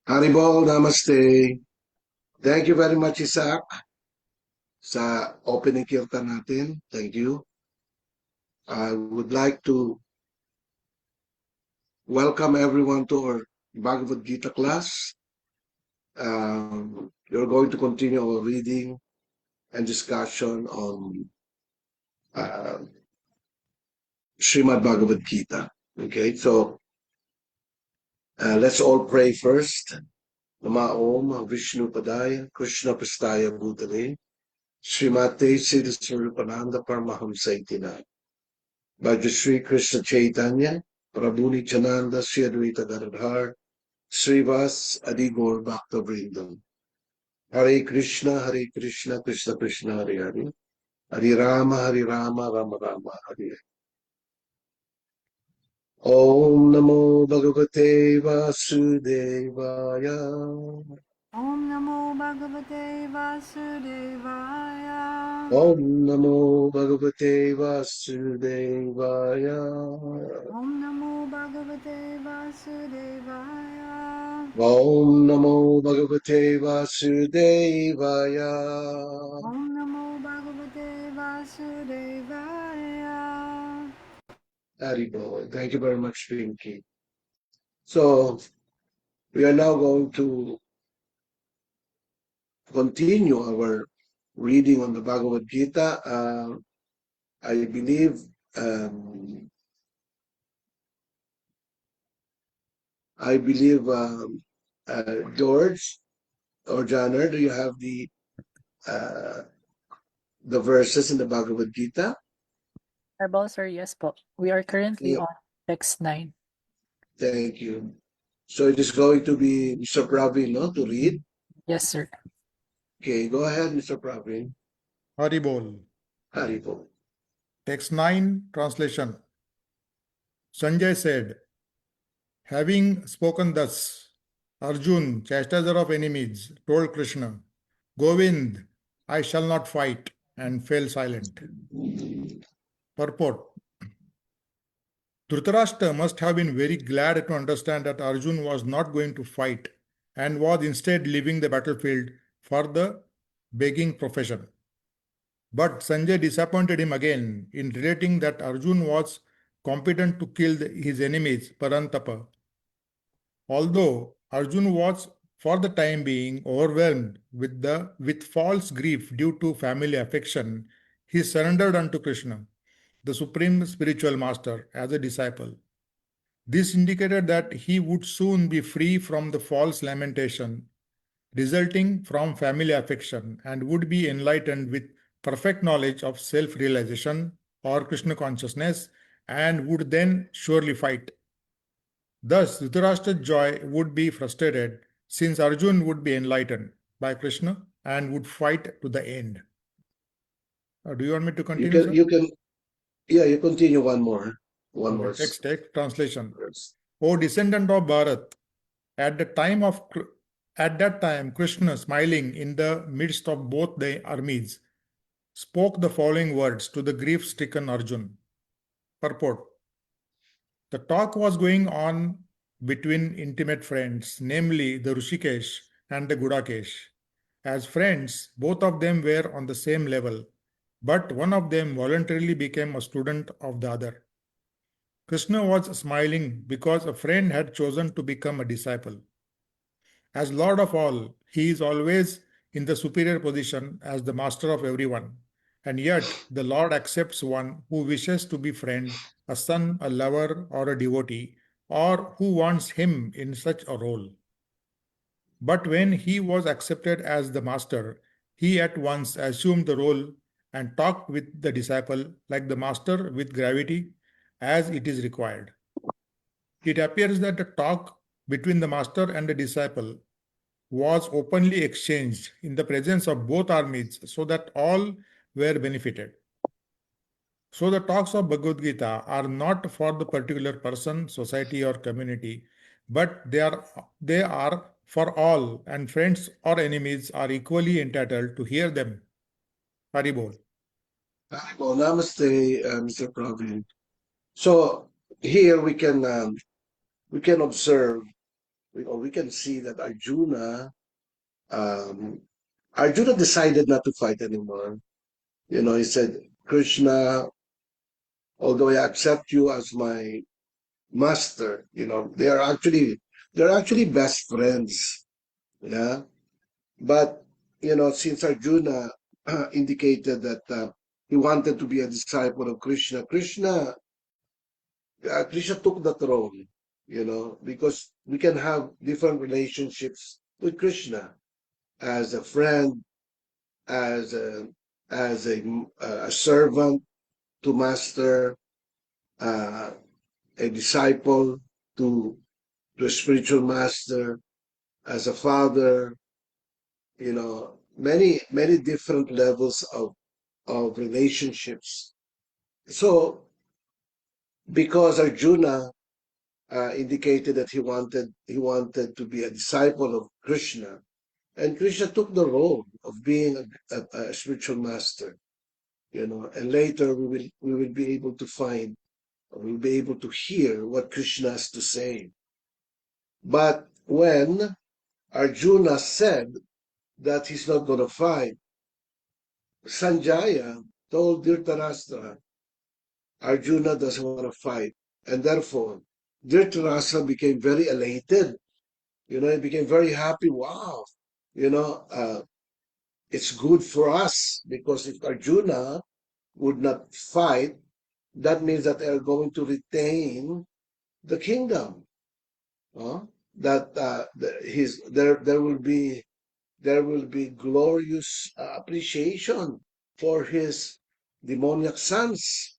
Haribol, namaste. Thank you very much, Isaac, sa opening kirtan natin. Thank you. I would like to welcome everyone to our Bhagavad Gita class. We're going to continue our reading and discussion on Srimad Bhagavad Gita. Okay, so let's all pray first. Nama Om Vishnu Padaya Krishna Prastaya Bhutale Srimate Siddhaswarupananda Paramahamsaitina Bhajashri Krishna Chaitanya Prabhu Nityananda Sri Advaita Gadadhar Srivas Adigor Bhakta Vrindam Hare Krishna Krishna Krishna Hare Hare Hare Rama Rama Rama Hare Om Namo Bhagavate Vasudevaya Om Namo Bhagavate Vasudevaya. Om Namo Bhagavate Vasudevaya Om Namo Bhagavate Vasudevaya. Om Namo Bhagavate Vasudevaya Om Namo Bhagavate Vasudevaya. Haribol. Thank you very much, Pinky. So, we are now going to continue our reading on the Bhagavad Gita. I believe George or Janner, do you have the verses in the Bhagavad Gita? Haribol, sir, yes po. We are currently on text 9. Thank you. So it is going to be Mr. Praveen, no, to read? Yes, sir. Okay, go ahead, Mr. Praveen. Haribol. Haribol. Text 9, translation. Sañjaya said, having spoken thus, Arjun, chastiser of enemies, told Kṛṣṇa, Govind, I shall not fight, and fell silent. Purport. Dhritarashtra must have been very glad to understand that Arjun was not going to fight and was instead leaving the battlefield for the begging profession. But Sañjaya disappointed him again in relating that Arjun was competent to kill his enemies, Parantapa. Although Arjun was for the time being overwhelmed with false grief due to family affection, he surrendered unto Kṛṣṇa, the supreme spiritual master, as a disciple. This indicated that he would soon be free from the false lamentation resulting from family affection and would be enlightened with perfect knowledge of self-realization or Krishna consciousness and would then surely fight. Thus, Dhritarashtra's joy would be frustrated since Arjun would be enlightened by Krishna and would fight to the end. Do you want me to continue, sir? You continue one more. Text translation. Verse. O descendant of Bharata, at that time, Kṛṣṇa, smiling in the midst of both the armies, spoke the following words to the grief-stricken Arjuna. Purport. The talk was going on between intimate friends, namely the Rishikesh and the Gudakesh. As friends, both of them were on the same level, but one of them voluntarily became a student of the other. Kṛṣṇa was smiling because a friend had chosen to become a disciple. As Lord of all, he is always in the superior position as the master of everyone. And yet, the Lord accepts one who wishes to be friend, a son, a lover, or a devotee, or who wants him in such a role. But when he was accepted as the master, he at once assumed the role and talked with the disciple like the master with gravity as it is required. It appears that the talk between the master and the disciple was openly exchanged in the presence of both armies so that all were benefited. So the talks of Bhagavad Gita are not for the particular person, society or community, but they are for all, and friends or enemies are equally entitled to hear them. Haribol. Haribol. Namaste, Mr. Praveen. So here we can observe, or we can see that Arjuna decided not to fight anymore. He said, Krishna, although I accept you as my master, they're actually best friends. Yeah. But, since Arjuna indicated that he wanted to be a disciple of Krishna, Krishna took the throne, because we can have different relationships with Krishna as a friend, as a servant to master, a disciple to a spiritual master, as a father, many different levels of relationships. So because Arjuna indicated that he wanted to be a disciple of Krishna, and Krishna took the role of being a spiritual master, and later we will be able to find, we'll be able to hear what Krishna has to say. But when Arjuna said that he's not going to fight, Sañjaya told Dhritarashtra, Arjuna doesn't want to fight, and therefore Dhritarashtra became very elated. He became very happy. Wow, it's good for us, because if Arjuna would not fight, that means that they are going to retain the kingdom. That there will be glorious appreciation for his demoniac sons,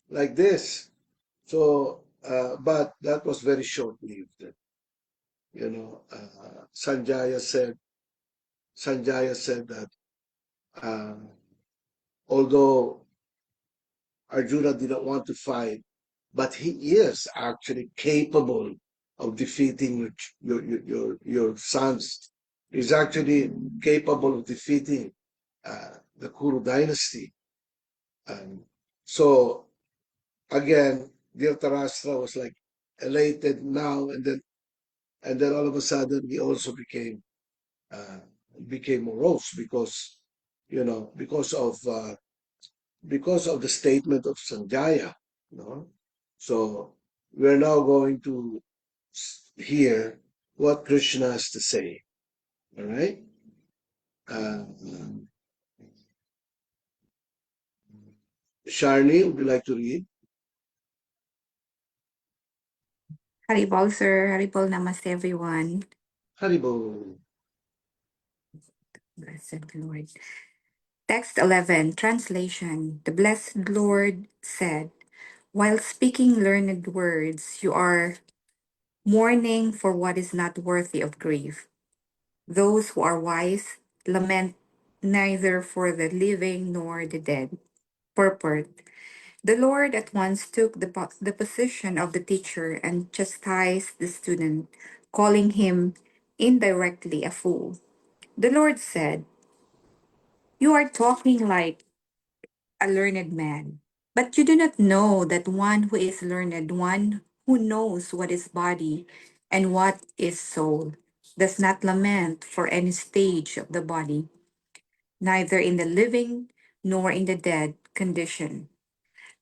like this. So, but that was very short-lived. Sañjaya said that although Arjuna didn't want to fight, but he is actually capable of defeating your sons. He's actually capable of defeating the Kuru dynasty. So again, Dhritarashtra was like elated now, and then all of a sudden he also became morose because because of the statement of Sañjaya. So we're now going to hear what Kṛṣṇa has to say. All right. Sharni, would you like to read? Haribol, sir. Haribol, namaste, everyone. Haribo. Blessed Lord. Text 11, translation. The Blessed Lord said, while speaking learned words, you are mourning for what is not worthy of grief. Those who are wise lament neither for the living nor the dead. Purport. The Lord at once took the position of the teacher and chastised the student, calling him indirectly a fool. The Lord said, you are talking like a learned man, but you do not know that one who is learned, one who knows what is body and what is soul, does not lament for any stage of the body, neither in the living nor in the dead condition.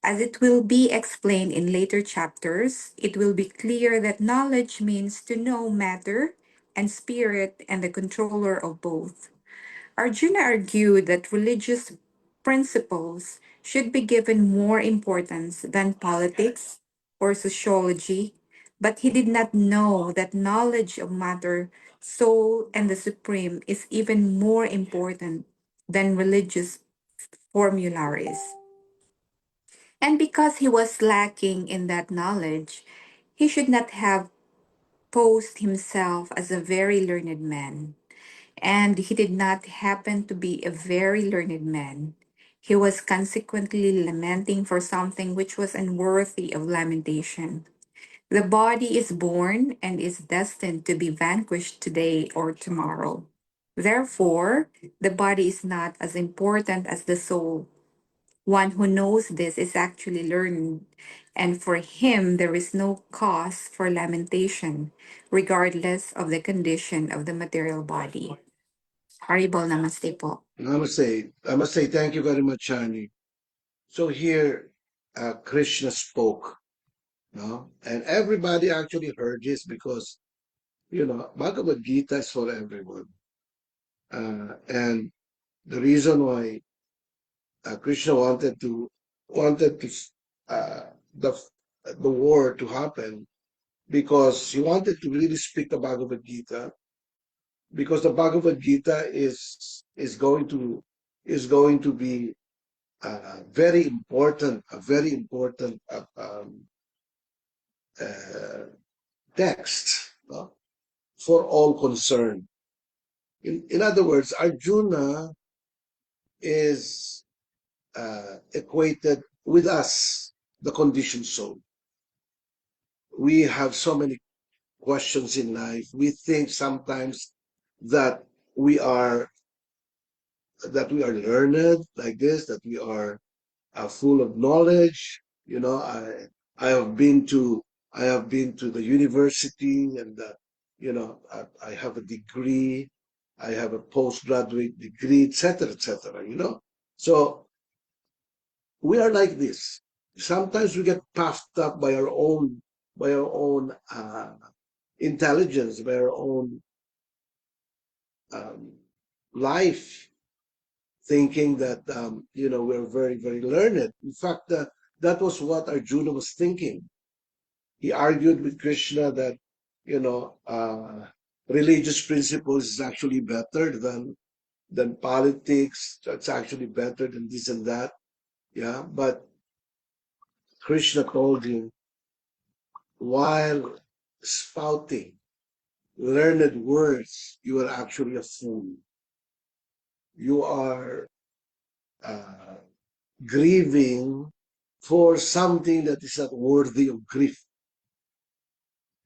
As it will be explained in later chapters, it will be clear that knowledge means to know matter and spirit and the controller of both. Arjuna argued that religious principles should be given more importance than politics or sociology, but he did not know that knowledge of matter, soul, and the supreme is even more important than religious formularies. And because he was lacking in that knowledge, he should not have posed himself as a very learned man. And he did not happen to be a very learned man. He was consequently lamenting for something which was unworthy of lamentation. The body is born and is destined to be vanquished today or tomorrow. Therefore, the body is not as important as the soul. One who knows this is actually learned, and for him there is no cause for lamentation, regardless of the condition of the material body. Haribol, namaste po. I must say thank you very much, Sharni. So here, Krishna spoke, and everybody actually heard this because Bhagavad Gita is for everyone, and the reason why Krishna wanted to uh, the the war to happen because he wanted to really speak the Bhagavad Gita, because the Bhagavad Gita is going to be very important, a very important uh, text, for all concerned. In other words, Arjuna is equated with us, the conditioned soul. We have so many questions in life. We think sometimes that we are learned like this, that we are full of knowledge. I have been to the university, and I have a degree, I have a postgraduate degree, etc., etc. So we are like this. Sometimes we get puffed up by our own intelligence, by our own um, life, thinking that we're very, very learned. In fact, that was what Arjuna was thinking. He argued with Krishna that religious principles is actually better than politics. It's actually better than this and that. Yeah, but Krishna told him, while spouting learned words, you are actually a fool. You are grieving for something that is not worthy of grief.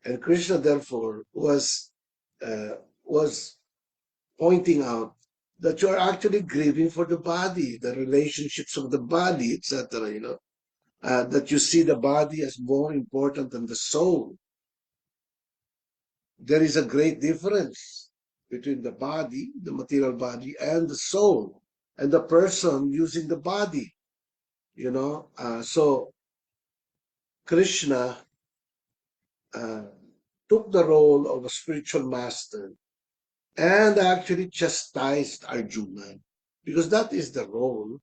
And Kṛṣṇa therefore was pointing out that you are actually grieving for the body, the relationships of the body, etc. That you see the body as more important than the soul. There is a great difference between the body, the material body, and the soul, and the person using the body. So Kṛṣṇa took the role of a spiritual master and actually chastised Arjuna, because that is the role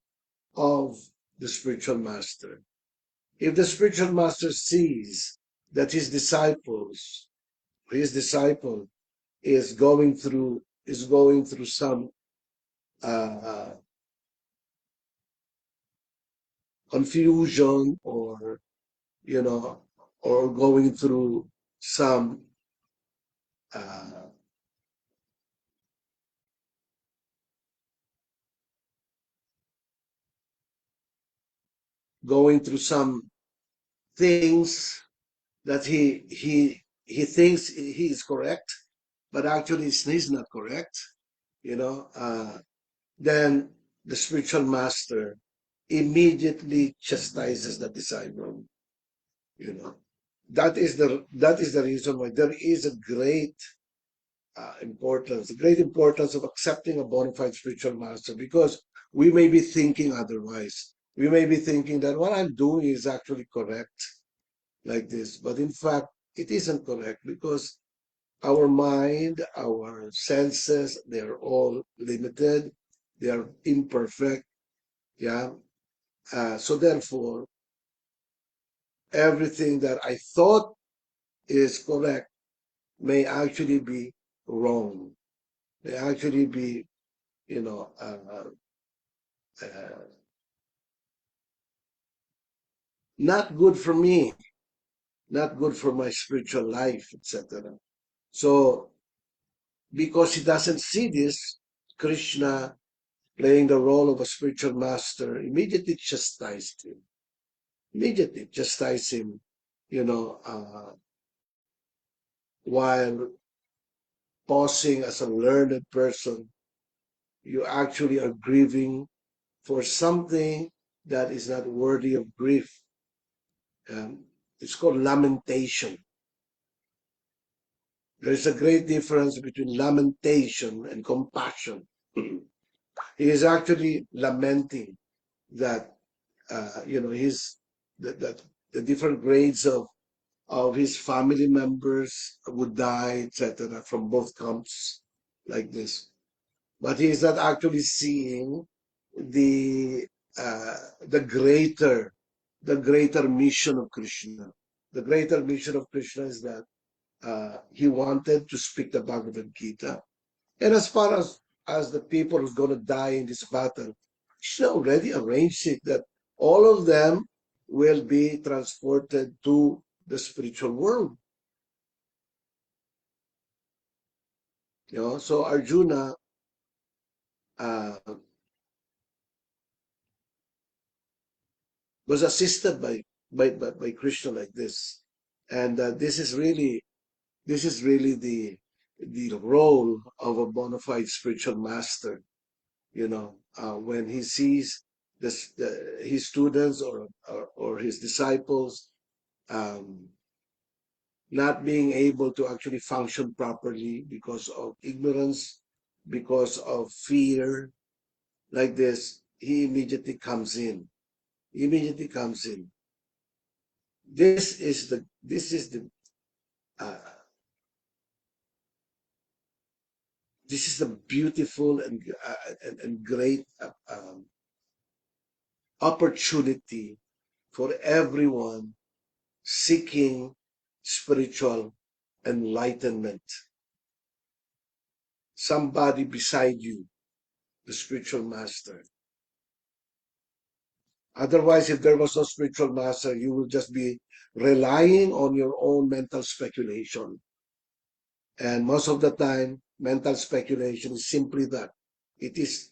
of the spiritual master. If the spiritual master sees that his disciple is going through some confusion, or or going through some things that he thinks he is correct, but actually he's not correct, then the spiritual master immediately chastises the disciple. That is the reason why there is a great importance of accepting a bona fide spiritual master, because we may be thinking otherwise. We may be thinking that what I'm doing is actually correct, like this, but in fact it isn't correct, because our mind, our senses, they're all limited, they are imperfect. So therefore, everything that I thought is correct may actually be wrong, may actually be, not good for me, not good for my spiritual life, etc. So, because he doesn't see this, Kṛṣṇa, playing the role of a spiritual master, immediately chastised him. While posing as a learned person, you actually are grieving for something that is not worthy of grief. It's called lamentation. There is a great difference between lamentation and compassion. He is actually lamenting that, that the different grades of his family members would die, etc., from both camps, like this. But he is not actually seeing the greater mission of Kṛṣṇa. The greater mission of Kṛṣṇa is that he wanted to speak the Bhagavad Gita, and as far as the people who's going to die in this battle, Krishna already arranged it that all of them will be transported to the spiritual world. So Arjuna was assisted by Krishna like this, and this is really the role of a bona fide spiritual master. When he sees his students or his disciples not being able to actually function properly because of ignorance, because of fear, like this, he immediately comes in. This is the beautiful and great opportunity for everyone seeking spiritual enlightenment. Somebody beside you, the spiritual master. Otherwise, if there was no spiritual master, you will just be relying on your own mental speculation. And most of the time, mental speculation is simply that. It is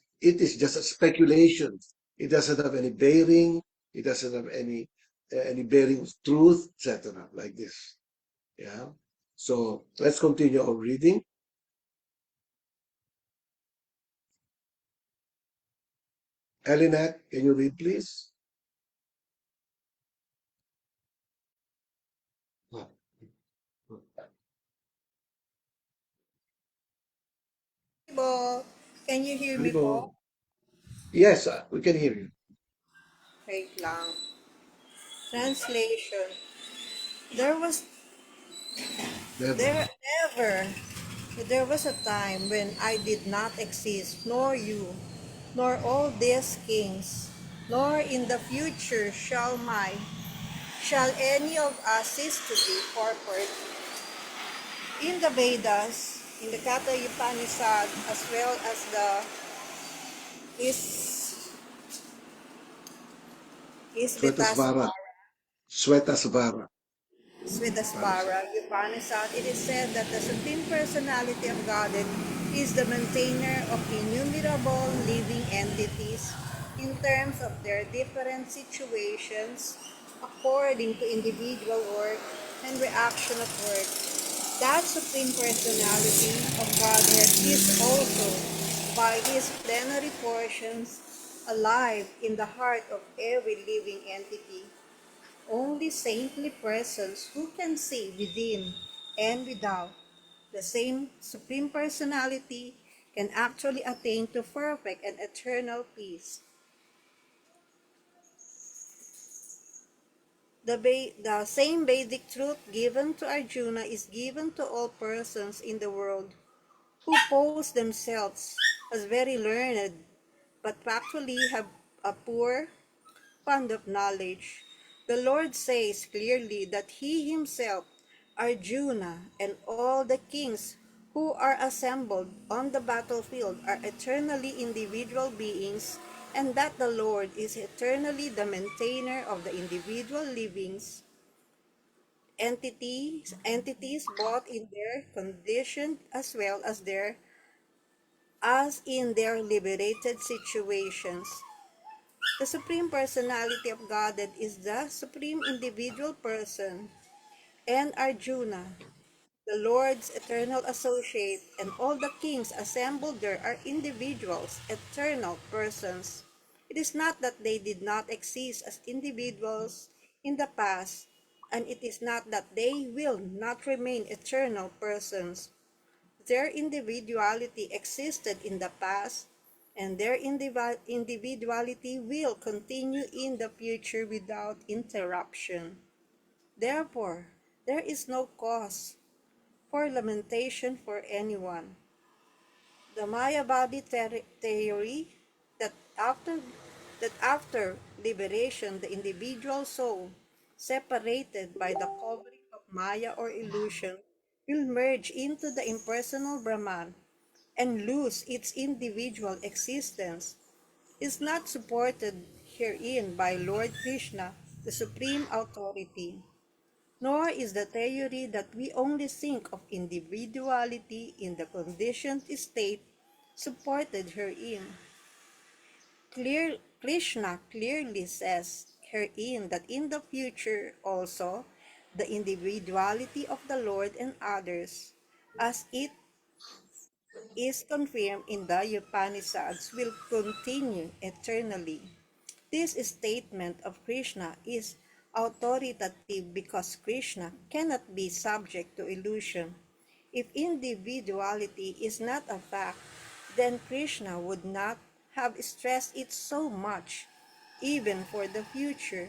just a speculation. It doesn't have any bearing. It doesn't have any bearing of truth, etc. Like this. Yeah. So let's continue our reading. Elinet, can you read, please? Po. Can you hear me po? Yes, we can hear you. Wait lang. Translation. There was Never. there never there was a time when I did not exist, nor you, nor all these kings, nor in the future shall any of us cease to be forward. In the Vedas, in the Katha Upanishad, as well as the is Svetasvara. Isvitasvara, Svetasvara. Svedasvara Upanishad, it is said that the Supreme Personality of Godhead is the maintainer of innumerable living entities in terms of their different situations according to individual work and reaction of work. That Supreme Personality of Godhead is also, by His plenary portions, alive in the heart of every living entity. Only saintly persons who can see within and without the same Supreme Personality can actually attain to perfect and eternal peace. The same Vedic truth given to Arjuna is given to all persons in the world who pose themselves as very learned but actually have a poor fund of knowledge. The Lord says clearly that He Himself, Arjuna, and all the kings who are assembled on the battlefield are eternally individual beings, and that the Lord is eternally the maintainer of the individual livings, entities both in their condition as in their liberated situations. The Supreme Personality of Godhead is the Supreme Individual Person, and Arjuna, the Lord's eternal associate, and all the kings assembled there are individuals, eternal persons. It is not that they did not exist as individuals in the past, and it is not that they will not remain eternal persons. Their individuality existed in the past, and their individuality will continue in the future without interruption. Therefore, there is no cause for lamentation for anyone. The Mayavadi theory that after liberation, the individual soul, separated by the covering of Maya or illusion, will merge into the impersonal Brahman and lose its individual existence, is not supported herein by Lord Krishna, the supreme authority. Nor is the theory that we only think of individuality in the conditioned state supported herein. Krishna clearly says herein that in the future also, the individuality of the Lord and others, as it is confirmed in the Upanishads, will continue eternally. This statement of Krishna is authoritative because Krishna cannot be subject to illusion. If individuality is not a fact, then Krishna would not have stressed it so much, even for the future.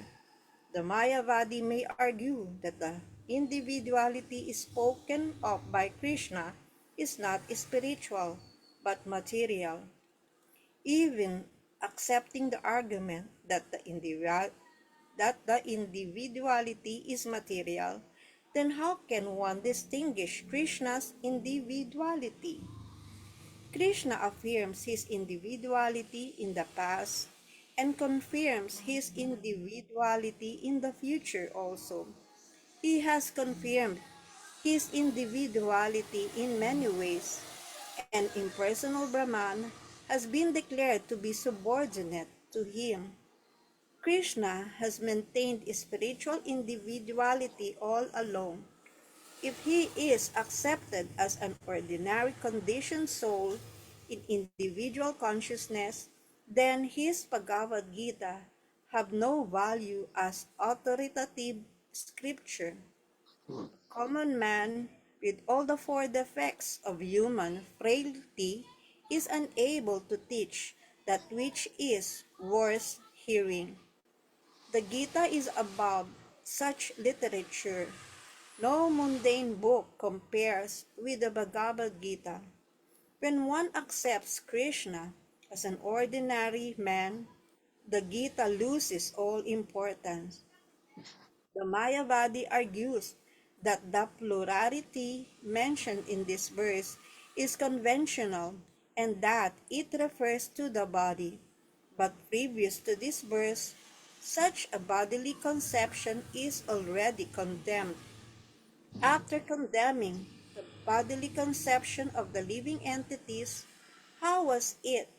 The Mayavadi may argue that the individuality spoken of by Krishna is not spiritual, but material. Even accepting the argument that the individuality is material, then how can one distinguish Krishna's individuality? Krishna affirms his individuality in the past and confirms his individuality in the future also. He has confirmed his individuality in many ways, and impersonal Brahman has been declared to be subordinate to him. Krishna has maintained spiritual individuality all along. If he is accepted as an ordinary conditioned soul in individual consciousness, then his Bhagavad Gita have no value as authoritative scripture. Common man, with all the four defects of human frailty, is unable to teach that which is worth hearing. The Gita is above such literature. No mundane book compares with the Bhagavad Gita. When one accepts Krishna as an ordinary man, the Gita loses all importance. The Mayavadi argues that the plurality mentioned in this verse is conventional and that it refers to the body. But previous to this verse, such a bodily conception is already condemned. After condemning the bodily conception of the living entities, how was it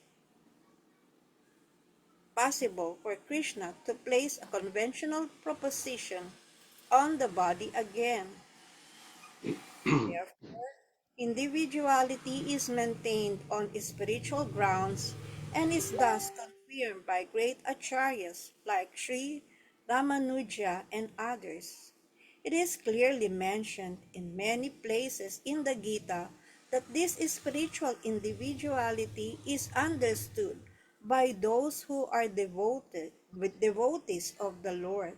possible for Krishna to place a conventional proposition on the body again? Therefore, individuality is maintained on spiritual grounds and is thus confirmed by great acharyas like Sri Ramanuja and others. It is clearly mentioned in many places in the Gita that this spiritual individuality is understood by those who are devotees of the Lord.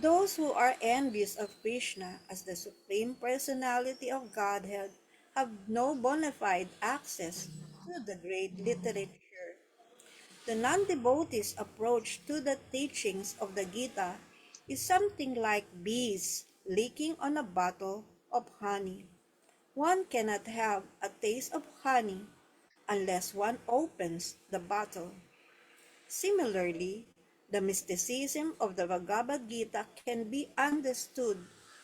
Those who are envious of Krishna as the Supreme Personality of Godhead have no bona fide access to the great literature. The non-devotee's approach to the teachings of the Gita is something like bees licking on a bottle of honey. One cannot have a taste of honey unless one opens the bottle. Similarly, the mysticism of the Bhagavad Gita can be understood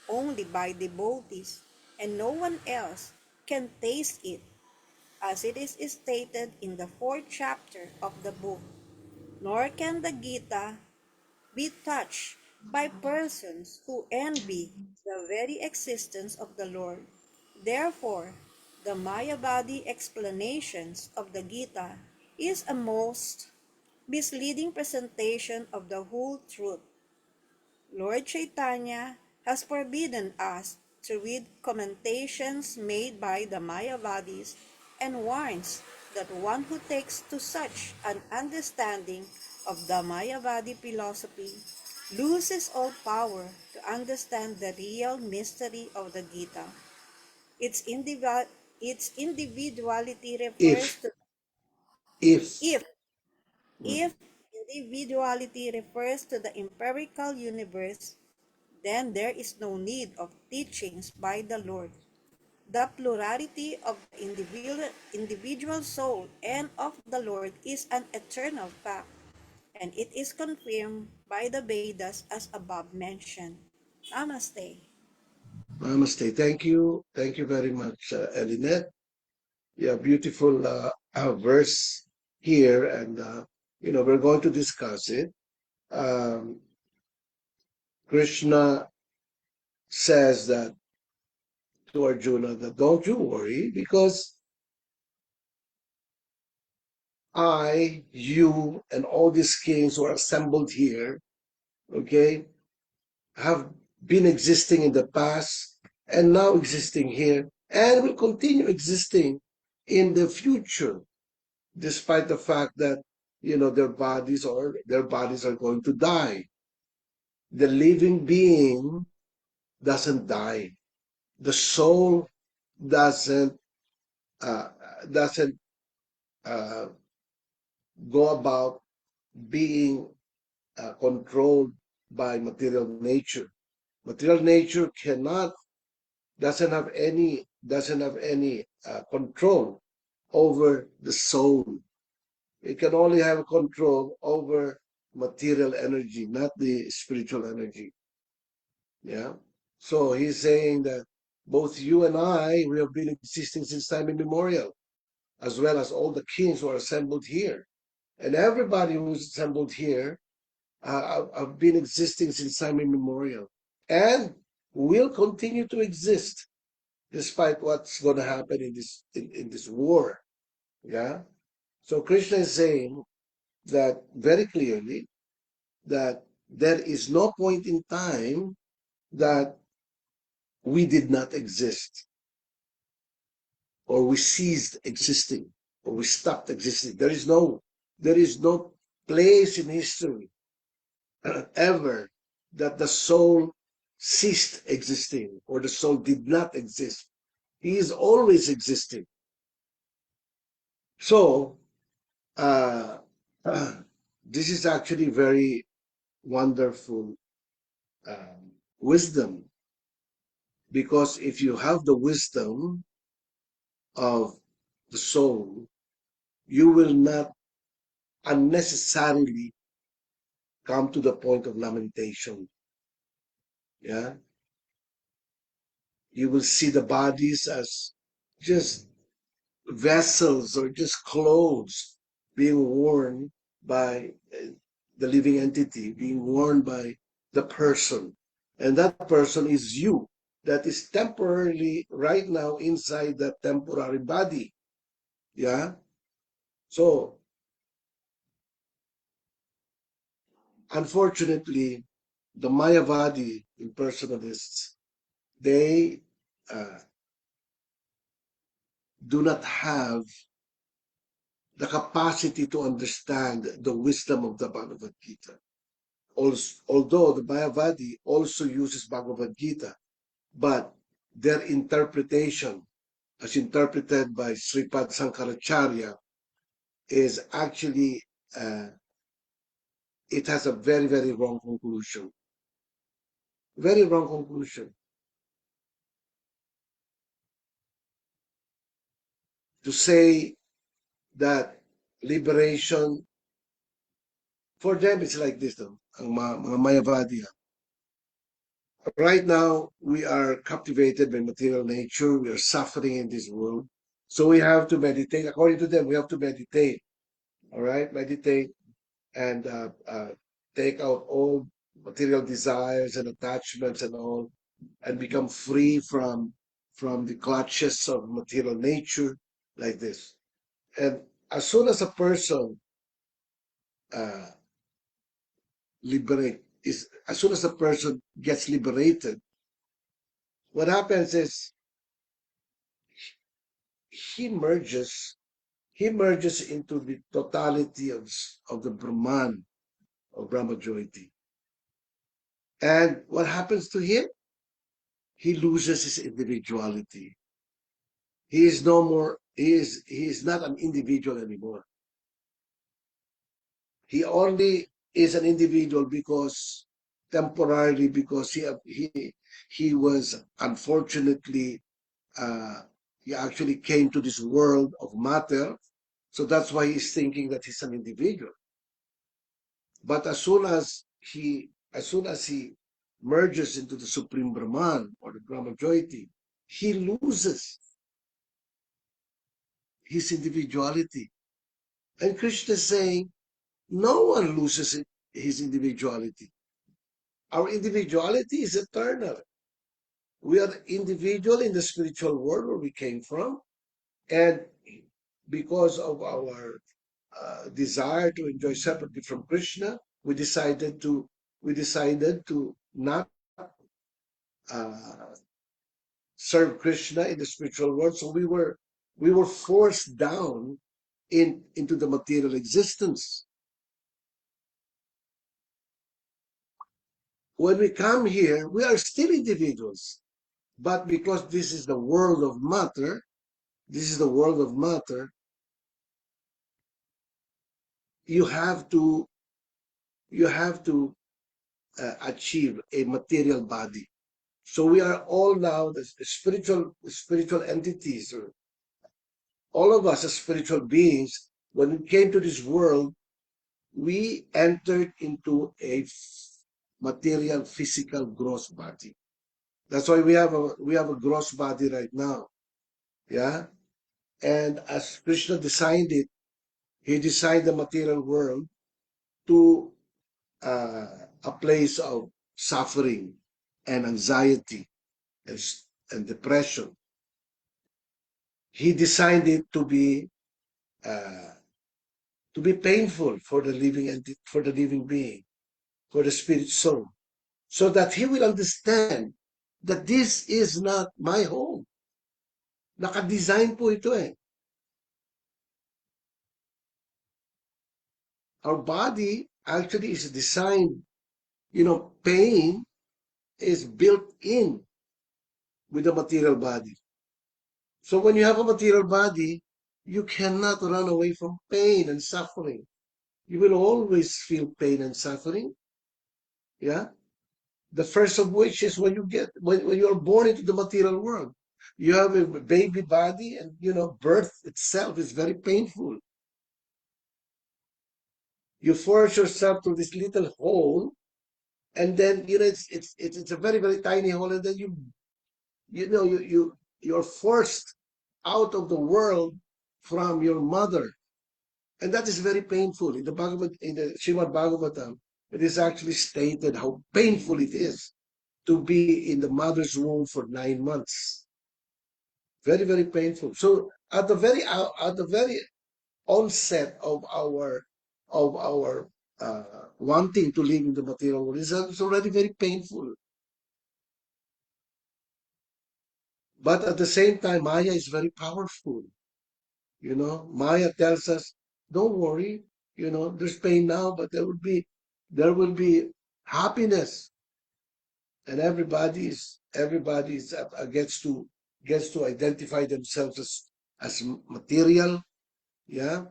only by devotees, and no one else can taste it, as it is stated in the fourth chapter of the book. Nor can the Gita be touched by persons who envy the very existence of the Lord. Therefore, the Mayavadi explanations of the Gita is a most misleading presentation of the whole truth. Lord Chaitanya has forbidden us to read commentations made by the Mayavadis and warns that one who takes to such an understanding of the Mayavadi philosophy loses all power to understand the real mystery of the Gita. Its individuality refers If, to if, if mm, If individuality refers to the empirical universe, then there is no need of teachings by the Lord. The plurality of the individual soul and of the Lord is an eternal fact, and it is confirmed by the Vedas as above mentioned. Namaste. namaste. Thank you very much, Elinette. Yeah, beautiful verse here, and we're going to discuss it. Um, Krishna says that to Arjuna that don't you worry because I, you, and all these kings who are assembled here, okay, have been existing in the past and now existing here and will continue existing in the future, despite the fact that their bodies are going to die. The living being doesn't die. The soul doesn't uh, doesn't uh, go about being controlled by material nature. Material nature cannot doesn't have any control over the soul. It can only have control over material energy, not the spiritual energy. Yeah. So he's saying that both you and I, we have been existing since time immemorial, as well as all the kings who are assembled here. And everybody who's assembled here have been existing since time immemorial and will continue to exist despite what's going to happen in this war. Yeah. So Krishna is saying that very clearly that there is no point in time that we did not exist or we ceased existing or we stopped existing. There is no place in history ever that the soul ceased existing or the soul did not exist. He is always existing. So this is actually very wonderful wisdom, because if you have the wisdom of the soul, you will not unnecessarily come to the point of lamentation. Yeah, you will see the bodies as just vessels or just clothes being worn by the living entity, being worn by the person. And that person is you, that is temporarily right now inside that temporary body. Yeah. So, unfortunately, the Mayavadi impersonalists, they do not have the capacity to understand the wisdom of the Bhagavad Gita. Although the Mayavadi also uses Bhagavad Gita, but their interpretation, as interpreted by Sripad Sankaracharya, is actually, it has a very, very wrong conclusion. Very wrong conclusion. To say that liberation, for them it's like this, though, ang mga Mayavadi. Right now, we are captivated by material nature. We are suffering in this world. So we have to meditate. According to them, we have to meditate. All right? Meditate and take out all material desires and attachments and all, and become free from the clutches of material nature, like this. And as soon as a person as soon as a person gets liberated, what happens is he merges into the totality of the Brahman, of Brahmajyoti. And what happens to him? He loses his individuality. He is no more, he is not an individual anymore. He only is an individual because temporarily, because he was unfortunately he actually came to this world of matter, so that's why he's thinking that he's an individual. But as soon as he merges into the Supreme Brahman or the Brahmajyoti, he loses his individuality. And Krishna is saying, no one loses his individuality. Our individuality is eternal. We are individual in the spiritual world where we came from, and because of our desire to enjoy separately from Krishna, we decided to not serve Krishna in the spiritual world. So we were forced down into the material existence. When we come here, we are still individuals, but because this is the world of matter, you have to achieve a material body. So we are all now the spiritual entities, or all of us as spiritual beings. When we came to this world, we entered into a material, physical, gross body. That's why we have a gross body right now. Yeah. And as Krishna designed it, He designed the material world to a place of suffering and anxiety and, and depression. He designed it to be painful for the living entity, for the living being, for the spirit soul, so that he will understand that this is not my home. Nakadesign po ito eh. Our body actually is designed, pain is built in with the material body. So when you have a material body, you cannot run away from pain and suffering. You will always feel pain and suffering. Yeah. The first of which is when you are born into the material world. You have a baby body, and birth itself is very painful. You force yourself to this little hole, and then it's a very, very tiny hole, and then you're forced out of the world from your mother, and that is very painful. In the Srimad Bhagavatam, it is actually stated how painful it is to be in the mother's womb for 9 months. Very, very painful. So at the very onset of our wanting to live in the material world, it's already very painful. But at the same time, Maya is very powerful. Maya tells us, don't worry, there's pain now, but there will be happiness, and everybody's gets to identify themselves as material, yeah,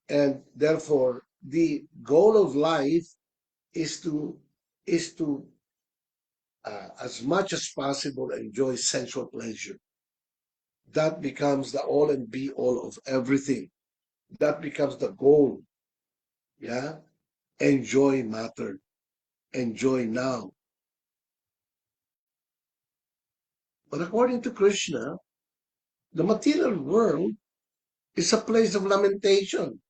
and therefore the goal of life is to as much as possible enjoy sensual pleasure. That becomes the all and be all of everything. That becomes the goal. Yeah, enjoy matter, enjoy now. But according to Kṛṣṇa, the material world is a place of lamentation.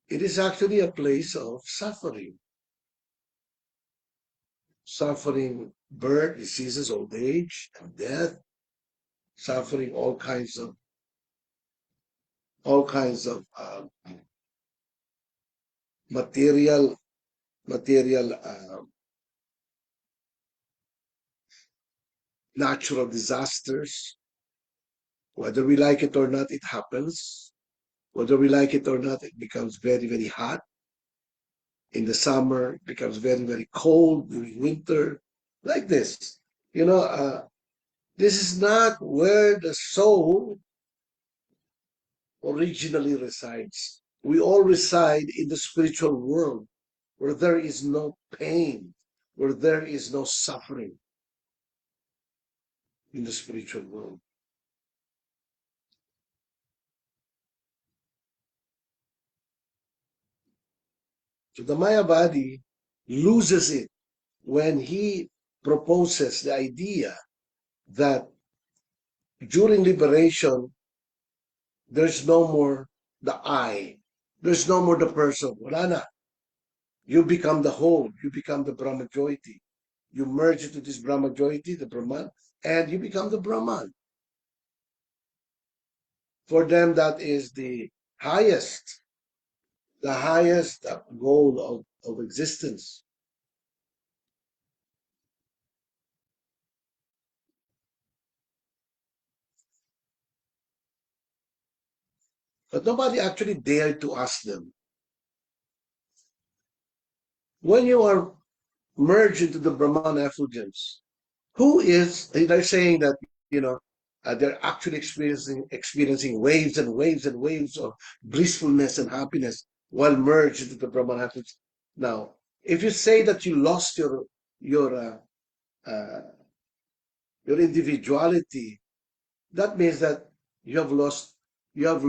It is actually a place of suffering. Suffering birth, diseases, old age, and death. Suffering all kinds of material natural disasters. Whether we like it or not, it happens. Whether we like it or not, it becomes very, very hot. In the summer, it becomes very, very cold during winter, like this. This is not where the soul originally resides. We all reside in the spiritual world, where there is no pain, where there is no suffering in the spiritual world. So the Maya body loses it when he proposes the idea that during liberation, there's no more the I, there's no more the person. Wala na. You become the whole, you become the Brahma Jyoti. You merge into this Brahma Jyoti, the Brahman, and you become the Brahman. For them, that is the highest goal of existence. But nobody actually dared to ask them. When you are merged into the Brahman effulgence, they're saying that, they're actually experiencing waves and waves and waves of blissfulness and happiness while merged into the Brahman effulgence. Now, if you say that you lost your individuality, that means that you have lost your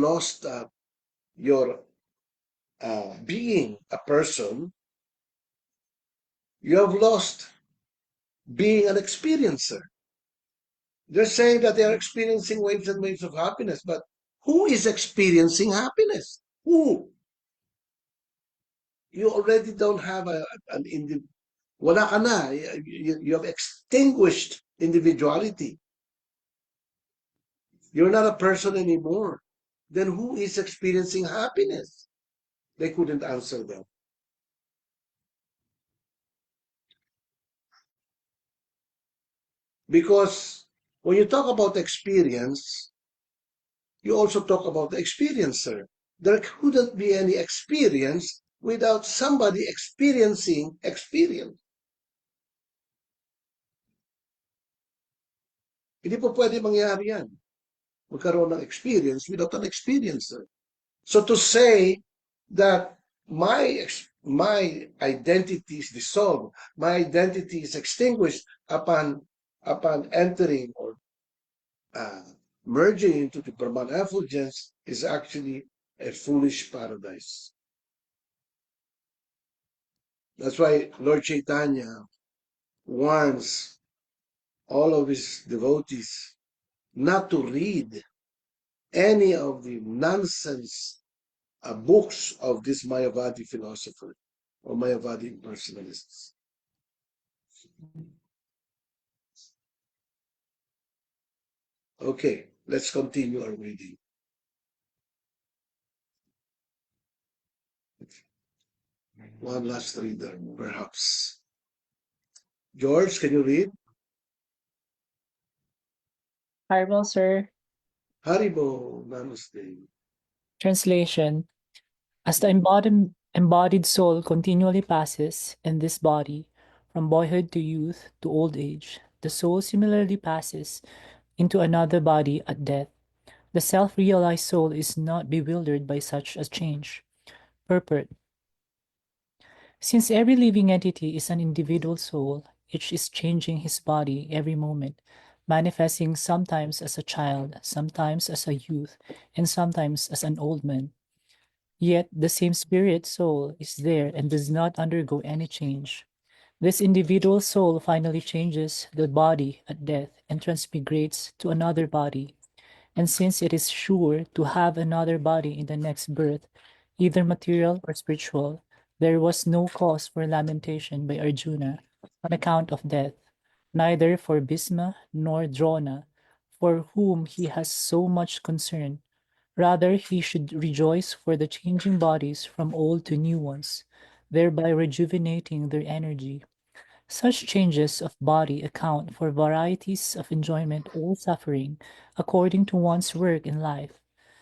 being a person. You have lost being an experiencer. They're saying that they are experiencing waves and waves of happiness, but Who is experiencing happiness? Who? You already don't have an wala ka na. You have extinguished individuality. You're not a person anymore. Then who is experiencing happiness? They couldn't answer them. Because when you talk about experience, you also talk about the experiencer. There couldn't be any experience without somebody experiencing experience. Hindi po pwede mangyari yan. Magkaroon ng experience without an experiencer. So to say that my identity is dissolved, my identity is extinguished upon entering or merging into the Brahman effulgence is actually a foolish paradise. That's why Lord Chaitanya warns all of his devotees not to read any of the nonsense books of this Mayavadi philosopher or Mayavadi impersonalists. Okay, let's continue our reading. One last reader, perhaps. George, can you read? Haribol, sir. Haribo, Namaste. Translation. As the embodied soul continually passes in this body, from boyhood to youth to old age, the soul similarly passes into another body at death. The self-realized soul is not bewildered by such a change. Purport. Since every living entity is an individual soul, each is changing his body every moment, manifesting sometimes as a child, sometimes as a youth, and sometimes as an old man. Yet the same spirit soul is there and does not undergo any change. This individual soul finally changes the body at death and transmigrates to another body. And since it is sure to have another body in the next birth, either material or spiritual, there was no cause for lamentation by Arjuna on account of death, neither for Bhisma nor Drona, for whom he has so much concern. Rather, he should rejoice for the changing bodies from old to new ones, thereby rejuvenating their energy. Such changes of body account for varieties of enjoyment or suffering according to one's work in life.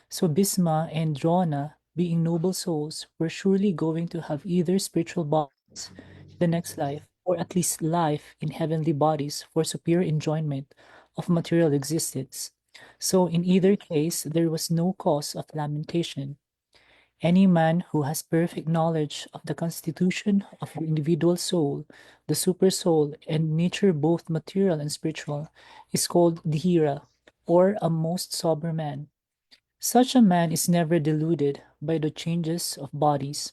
So Bhisma and Drona, being noble souls, were surely going to have either spiritual bodies in the next life, or at least life in heavenly bodies for superior enjoyment of material existence. So in either case, there was no cause of lamentation. Any man who has perfect knowledge of the constitution of the individual soul, the super soul, and nature both material and spiritual, is called dhira, or a most sober man. Such a man is never deluded by the changes of bodies.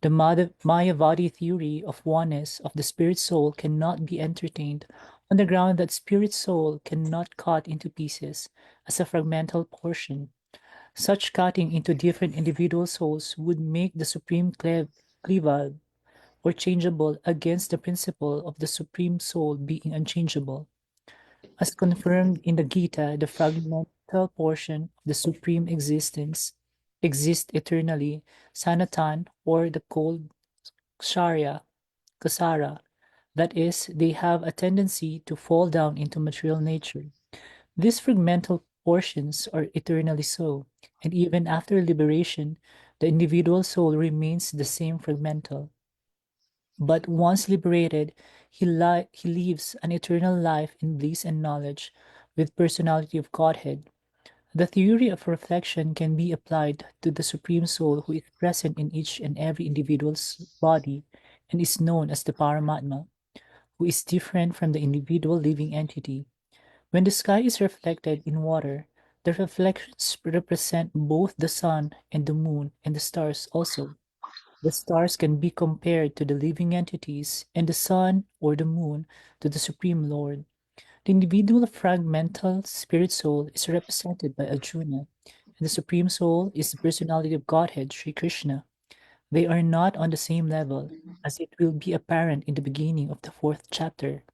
The Mayavadi theory of oneness of the spirit soul cannot be entertained on the ground that spirit soul cannot cut into pieces as a fragmental portion. Such cutting into different individual souls would make the supreme cleavable or changeable against the principle of the supreme soul being unchangeable. As confirmed in the Gita, the fragmental portion of the supreme existence exists eternally, sanatan, or the cold kasara. That is, they have a tendency to fall down into material nature. These fragmental portions are eternally so, and even after liberation, the individual soul remains the same fragmental. But once liberated, he lives an eternal life in bliss and knowledge with personality of Godhead. The theory of reflection can be applied to the Supreme Soul who is present in each and every individual's body and is known as the Paramatma, who is different from the individual living entity. When the sky is reflected in water, the reflections represent both the sun and the moon and the stars also. The stars can be compared to the living entities and the sun or the moon to the Supreme Lord. The individual fragmental spirit soul is represented by Arjuna, and The Supreme Soul is the personality of Godhead, Sri Krishna. They are not on the same level, as it will be apparent in the beginning of the 4th chapter.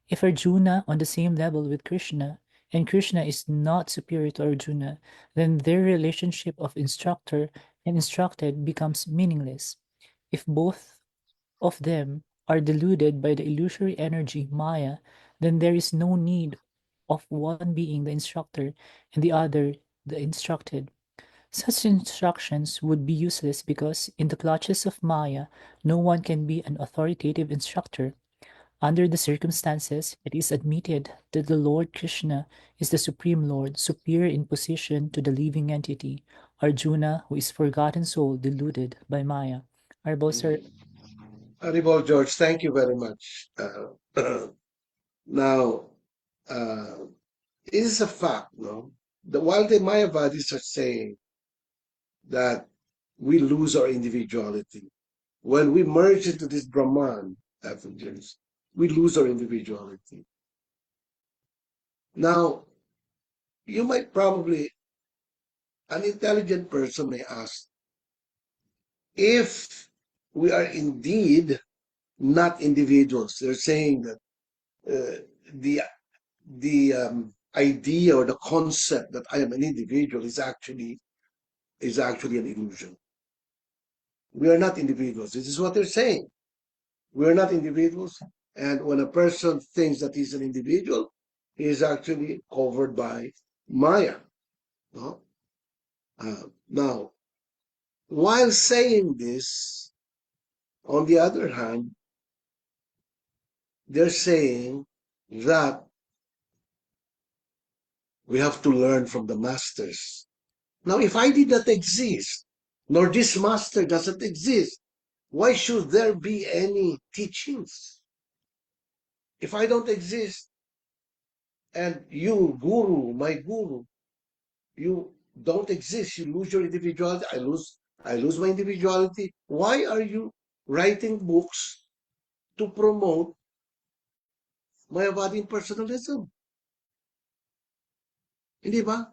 If Arjuna on the same level with Krishna, and Krishna is not superior to Arjuna, then their relationship of instructor and instructed becomes meaningless. If both of them are deluded by the illusory energy Maya, then there is no need of one being the instructor and the other the instructed. Such instructions would be useless because in the clutches of Maya, no one can be an authoritative instructor. Under the circumstances, it is admitted that the Lord Krishna is the Supreme Lord, superior in position to the living entity, Arjuna, who is forgotten soul deluded by Maya. Arbol, sir. Haribol George, thank you very much. Now, it is a fact, no? While the Mayavadis are saying that we lose our individuality, when we merge into this Brahman effulgence, we lose our individuality. Now, you might probably, an intelligent person may ask, if we are indeed not individuals, they're saying that the idea or the concept that I am an individual is actually an illusion. We are not individuals. This is what they're saying. We are not individuals. And when a person thinks that he's an individual, he is actually covered by Maya. No? Now, while saying this, on the other hand, they're saying that we have to learn from the masters. Now, if I did not exist, nor this master doesn't exist, why should there be any teachings? If I don't exist, and you, guru, my guru, you don't exist, you lose your individuality, I lose my individuality. Why are you writing books to promote Mayavadi personalism? Hindi ba?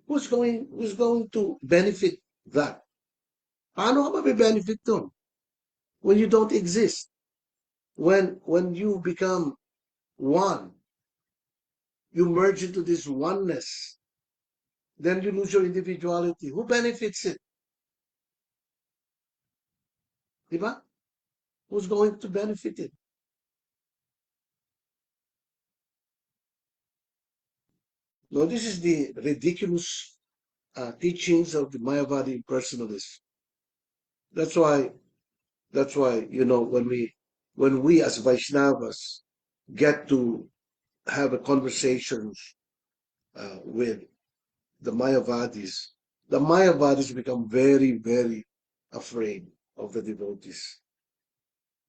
Who's going to benefit that? Paano ka mabe-benefit doon? When you don't exist, when you become one, you merge into this oneness, then you lose your individuality. Who benefits it? Diba? Who's going to benefit it? Now, this is the ridiculous teachings of the Mayavadi personalists. That's why, when we as Vaishnavas get to have a conversations with the Mayavadis become very, very afraid of the devotees.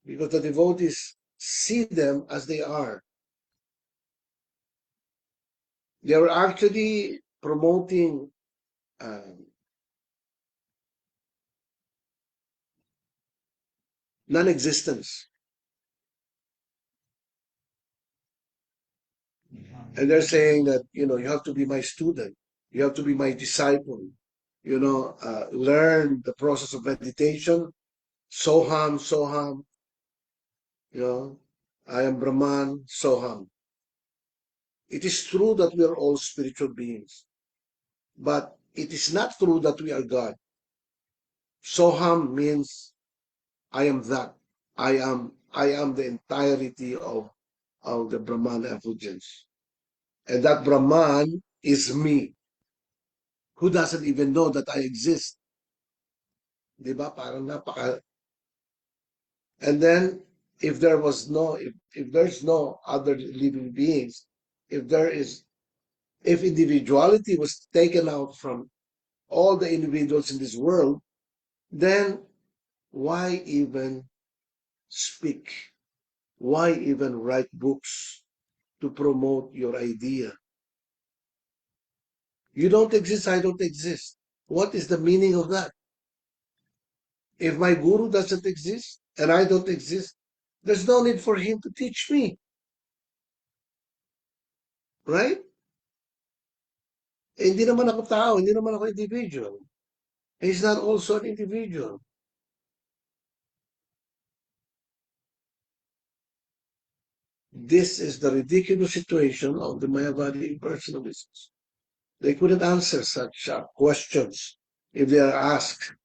Because the devotees see them as they are. They are actually promoting non-existence. And they're saying that, you have to be my student. You have to be my disciple. Learn the process of meditation. Soham. I am Brahman, Soham. It is true that we are all spiritual beings, but it is not true that we are God. Soham means I am that. I am the entirety of the Brahman effulgence. And that Brahman is me, who doesn't even know that I exist. Diba? Parang napaka. And then, if there's no other living beings, if individuality was taken out from all the individuals in this world, then why even speak? Why even write books to promote your idea? You don't exist, I don't exist. What is the meaning of that? If my guru doesn't exist and I don't exist, there's no need for him to teach me. Right? hindi naman ako tao, hindi naman ako individual. He's not also an individual. This is the ridiculous situation of the Mayavadi impersonalists. They couldn't answer such questions if they are asked.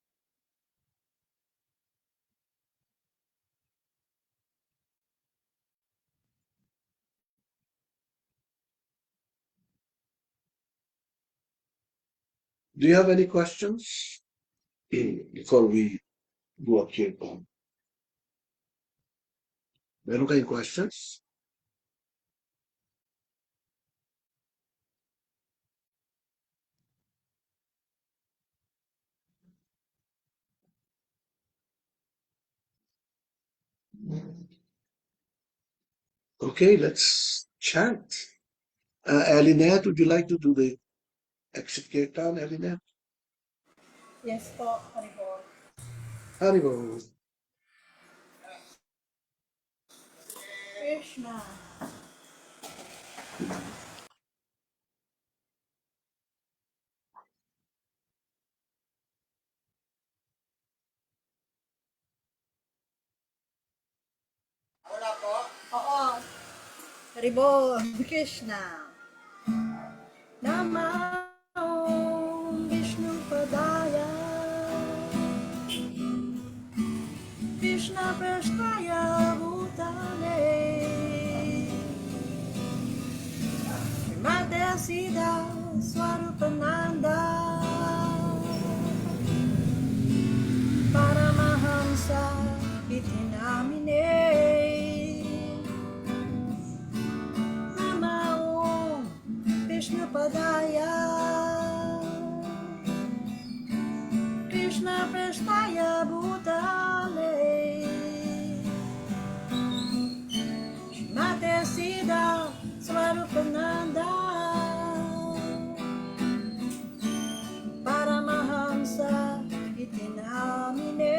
Do you have any questions before we go up here? Meron kayong questions? Okay, let's chant. Elinette, would you like to do the exit Kirtan, Elinette? Yes po, Haribol. Haribo. Krishna. Wala po? Oo. Haribol. Krishna. Namo Vishnu Padaya Krishna Prasthaya Bhutale Mate Sida Swarupananda Paramahamsa Iti Namine Namo Vishnu Padaya Krishna Prasthaya Bhutale Mate Sida Swarupananda Paramahamsa Iti Namine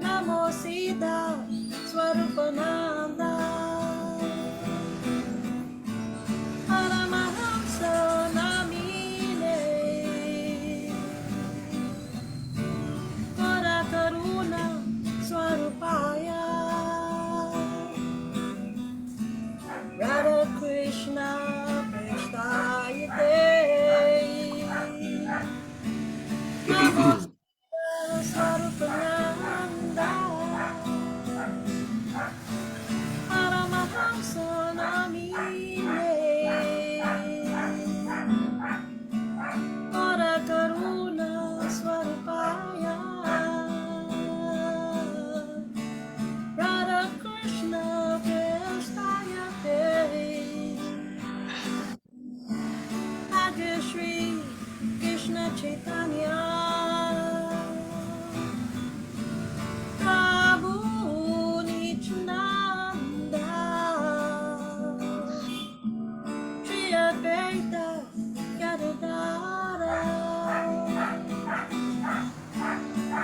Namo Sida Swarupananda Paramahamsa Namine Para Karuna Swarupaya Radha Krishna Prasthayate Namo Swarupananda Paramahamsa Namine Para Karuna Swarupaya Radha Krishna Prasthayate Adya Shri Krishna Chaitanya Prabhu Nityananda Shri Advaita Gadadara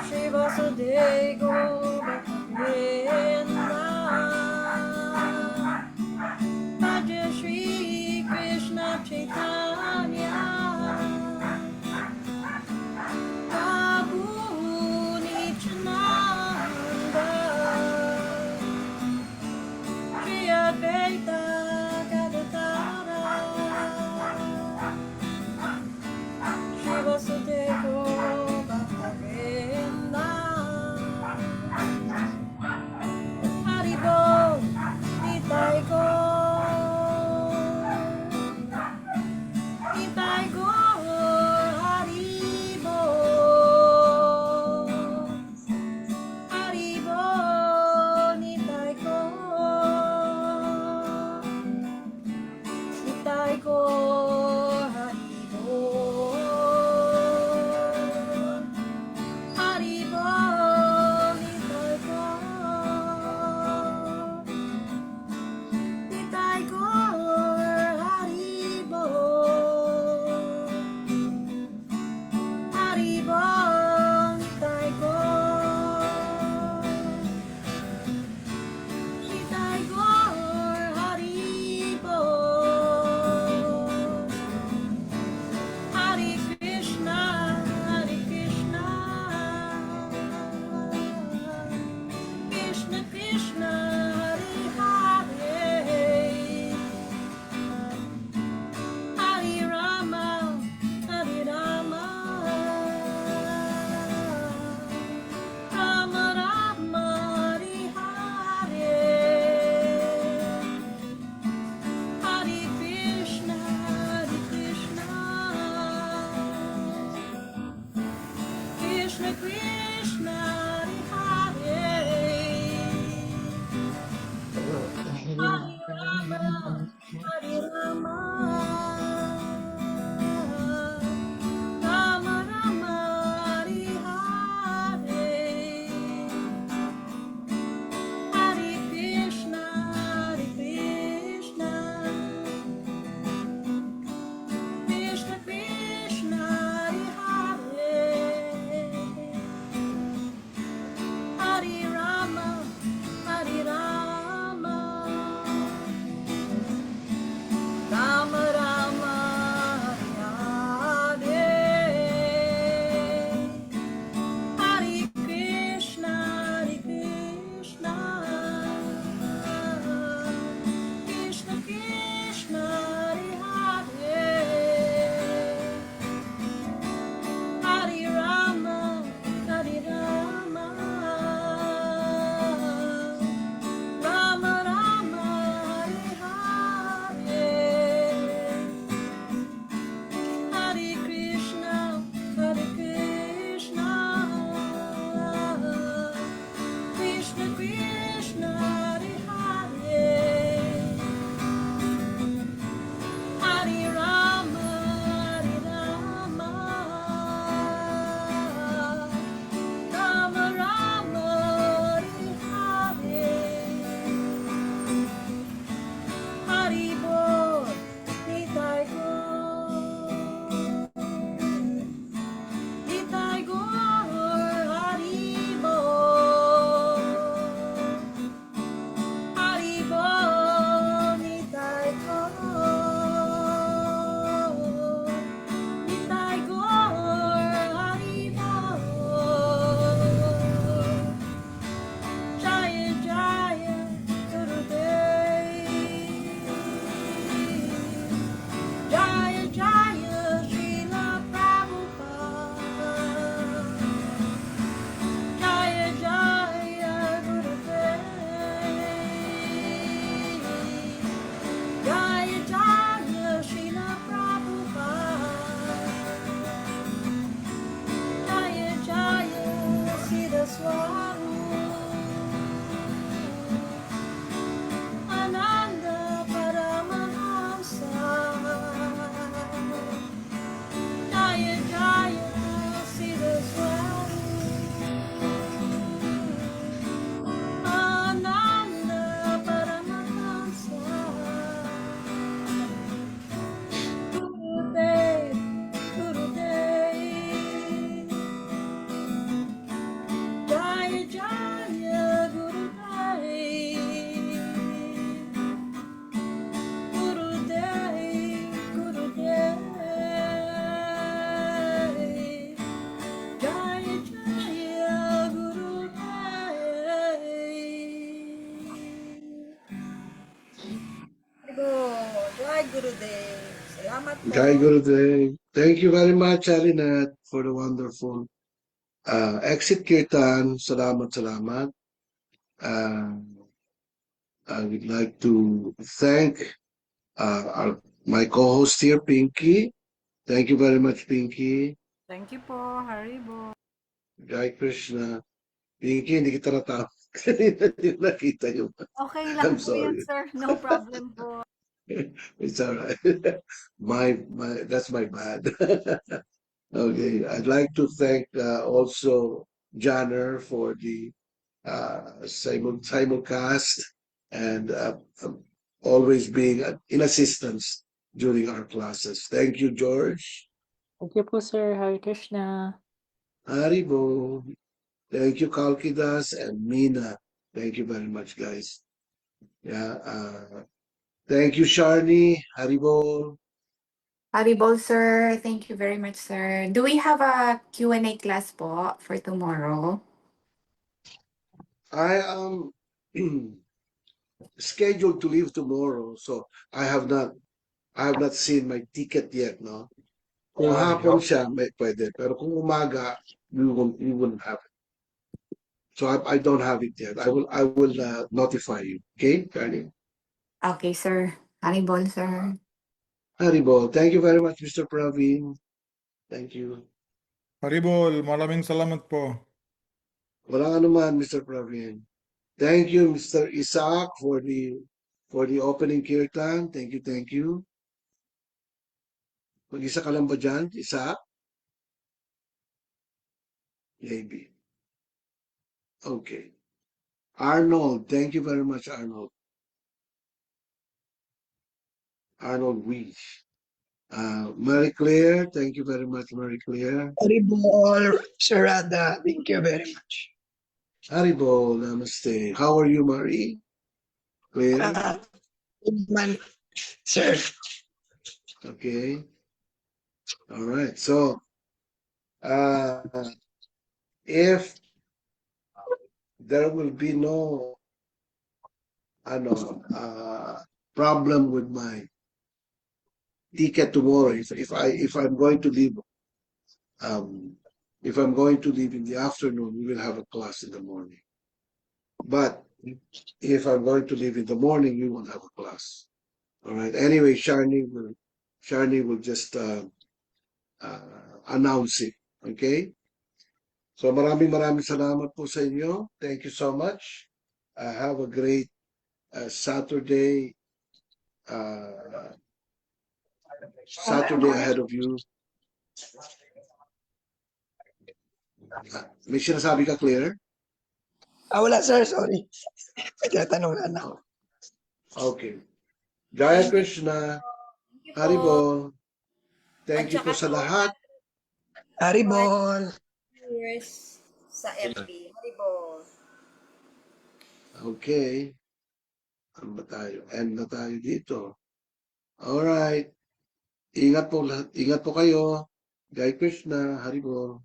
Shri Vasudeva Govinda Adya Shri Krishna Chaitanya Prabhu Nityananda Shri Advaita Gadadara Shri Vasudeva Govinda Haribol Nitai Go Nitai Go Haribol Haribol Nitai Go Nitai Go Haribol Salamat po. Jai Gurudev. Thank you very much, Arinat, for the wonderful exit Kirtan. Salamat, salamat. I would like to thank my co-host here, Pinky. Thank you very much, Pinky. Thank you po, Haribo. Jai Krishna. Pinky, hindi kita natapos. Kanina din nakita yung... Okay I'm lang po yan, sorry. sir. No problem po. It's all right. That's my bad. Okay, I'd like to thank also Janner for the simulcast and always being in assistance during our classes. Thank you, George. Thank you po, sir. Hare Krishna. Haribo. Thank you, Kalkidas and Mina. Thank you very much, guys. Yeah. Thank you, Sharni. Haribo. Haribol, sir. Thank you very much, sir. Do we have a Q&A class po for tomorrow? I am scheduled to leave tomorrow, so I have not seen my ticket yet, no? Kung hapon siya, may pwede. Pero kung umaga, you wouldn't have it. So I don't have it yet. I will notify you. Okay, Charlie? Okay, sir. Haribol, sir. Haribo. Thank you very much, Mr. Praveen. Thank you. Haribol, maraming salamat po. Walang anuman, Mr. Praveen. Thank you, Mr. Isaac, for the opening kirtan. Thank you, thank you. Mag-isa ka lang ba dyan, Isaac? Maybe. Okay. Arnold, thank you very much, Arnold. Arnold Weiss. Mary Claire, thank you very much, Mary Claire. Haribol, Sir Radha, thank you very much. Haribo, namaste. How are you, Marie? Claire? Good man, sir. Okay. All right. So, if there will be no problem with my ticket tomorrow, if I'm going to leave, if I'm going to leave in the afternoon, we will have a class in the morning. But if I'm going to leave in the morning, we won't have a class. All right. Anyway, Sharni will just announce it. Okay? So maraming salamat po sa inyo. Thank you so much. Have a great Saturday ahead of you. May sinasabi ka, Claire? Wala, sir, sorry. Tinatanong lang ako. Okay. Jaya Krishna. Thank you po. Haribo. Thank At you po saka sa lahat. Haribol. viewers sa FB. Haribol. Okay. Ano ba tayo? End na tayo dito. Alright. Ingat po kayo. Jai Krishna. Haribo.